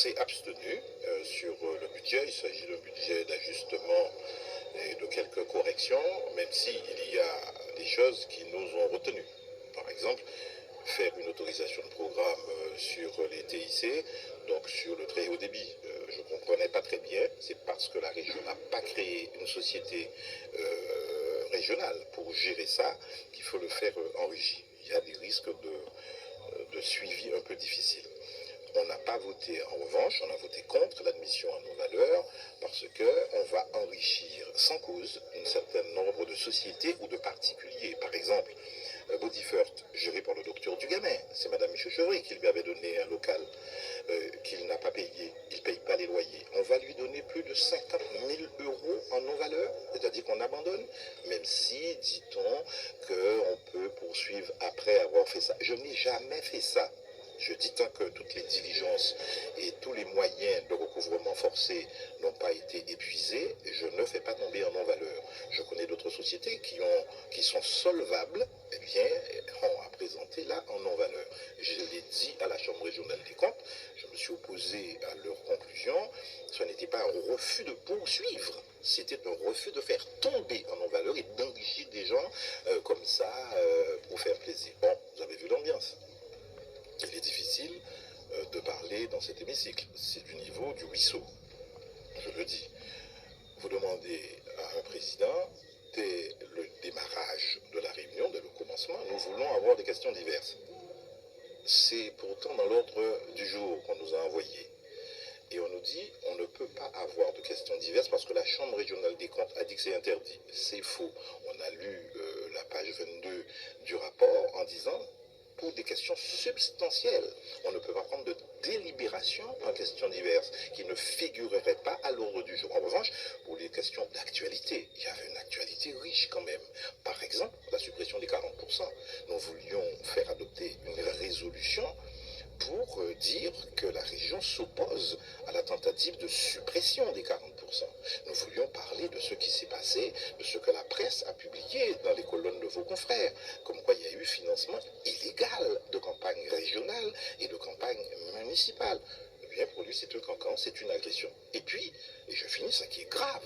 s'est abstenu sur le budget. Il s'agit d'un budget d'ajustement et de quelques corrections, même s'il y a des choses qui nous ont retenus. Par exemple, faire une autorisation de programme sur les TIC, donc sur le très haut débit. Je ne comprenais pas très bien, c'est parce que la région n'a pas créé une société régionale pour gérer ça qu'il faut le faire en régie. Il y a des risques de suivi un peu difficiles. On n'a pas voté, en revanche, on a voté contre l'admission à nos valeurs parce qu'on va enrichir sans cause un certain nombre de sociétés ou de particuliers. Par exemple, Bodyfert, géré par le docteur Dugamin, c'est Mme Michel qui lui avait donné un local qu'il n'a pas payé, il ne paye pas les loyers. On va lui donner plus de 50 000 euros en non-valeur, c'est-à-dire qu'on abandonne, même si, dit-on, qu'on peut poursuivre après avoir fait ça. Je n'ai jamais fait ça. Je dis tant que toutes les diligences et tous les moyens de recouvrement forcé n'ont pas été épuisés, je ne fais pas tomber en non-valeur. Je connais d'autres sociétés qui sont solvables, eh bien, ont à présenter là en non-valeur. Je l'ai dit à la Chambre régionale des comptes, je me suis opposé à leur conclusion. Ce n'était pas un refus de poursuivre, c'était un refus de faire tomber en non-valeur et d'enrichir des gens comme ça pour faire plaisir. Bon, vous avez vu l'ambiance. Il est difficile de parler dans cet hémicycle. C'est du niveau du ruisseau, je le dis. Vous demandez à un président, dès le démarrage de la réunion, dès le commencement, nous voulons avoir des questions diverses. C'est pourtant dans l'ordre du jour qu'on nous a envoyé. Et on nous dit, on ne peut pas avoir de questions diverses parce que la Chambre régionale des comptes a dit que c'est interdit. C'est faux. On a lu la page 22 du rapport en disant, pour des questions substantielles, on ne peut pas prendre de délibération en questions diverses qui ne figureraient pas à l'ordre du jour. En revanche, pour les questions d'actualité, il y avait une actualité riche quand même. Par exemple, la suppression des 40%. Nous voulions faire adopter une résolution pour dire que la région s'oppose à la tentative de suppression des 40%. Nous voulions parler de ce qui s'est passé, de ce que la presse a publié dans les colonnes de vos confrères, comme quoi il y a eu financement illégal de campagne régionale et de campagne municipale. Eh bien, pour lui, c'est un cancan, c'est une agression. Et puis, et je finis, ça qui est grave,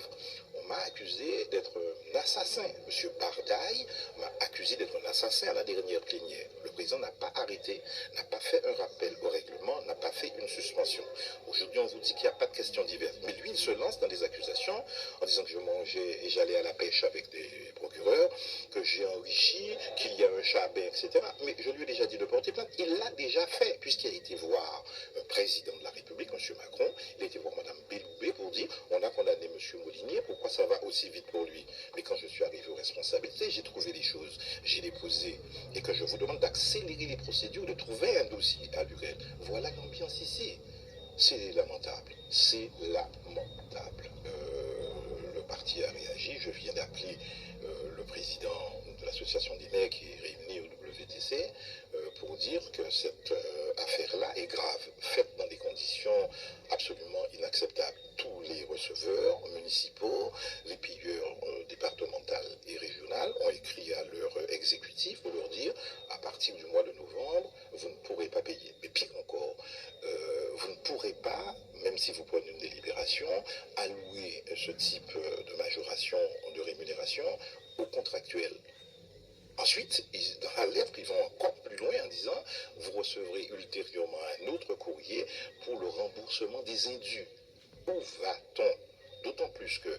on m'a accusé d'être un assassin. M. Bardaille m'a accusé d'être un assassin à la dernière plénière. Le président n'a pas arrêté, n'a pas fait un rappel au règlement, n'a pas fait une suspension. Aujourd'hui, on vous dit qu'il n'y a pas de questions diverses. Mais lui, il se lance dans des accusations en disant que je mangeais et j'allais à la pêche avec des procureurs, que j'ai enrichi, qu'il y a un chabin, etc. Mais je lui ai déjà dit de porter plainte. Il l'a déjà fait, puisqu'il a été voir un président de la République, M. Macron. Il a été voir Mme Belloubet pour dire on a condamné M. Molinier, pourquoi ça va aussi vite pour lui? Mais quand je suis arrivé aux responsabilités, j'ai trouvé les choses, j'ai déposé, et que je vous demande d'accélérer les procédures, de trouver un dossier à l'URL. Voilà l'ambiance ici. C'est lamentable. C'est lamentable. Le parti a réagi. Je viens d'appeler le président de l'association des maires qui est réuni au WTC pour dire que cette affaire-là est grave, faite dans des conditions absolument inacceptables. Tous les receveurs municipaux, les payeurs départementales et régionales ont écrit à leur exécutif pour leur dire à partir du mois de novembre, vous ne pourrez pas payer. Mais pire encore, vous ne pourrez pas, même si vous prenez une délibération, allouer ce type de majoration de rémunération aux contractuels. Ensuite, dans la lettre, ils vont encore plus loin en disant vous recevrez ultérieurement un autre courrier pour le remboursement des indus. Où va-t-on? D'autant plus que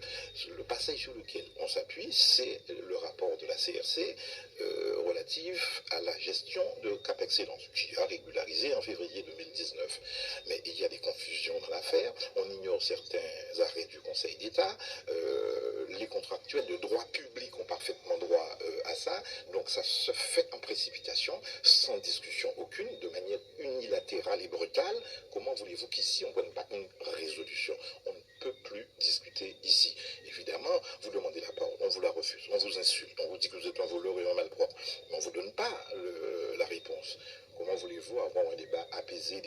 le passage sur lequel on s'appuie, c'est le rapport de la CRC relatif à la gestion de Cap Excellence, qui a régularisé en février 2019. Mais il y a des confusions dans l'affaire, on ignore certains arrêts du Conseil d'État, les contractuels de droit public ont parfaitement droit à ça, donc ça se fait en précipitation, sans discussion aucune, de manière unilatérale et brutale. Comment voulez-vous qu'ici on ne prenne pas une résolution? On ne peut plus discuter ici. Évidemment, vous demandez la parole, on vous la refuse, on vous insulte, on vous dit que vous êtes un voleur et un malpropre, mais on ne vous donne pas la réponse. Comment voulez-vous avoir un débat apaisé?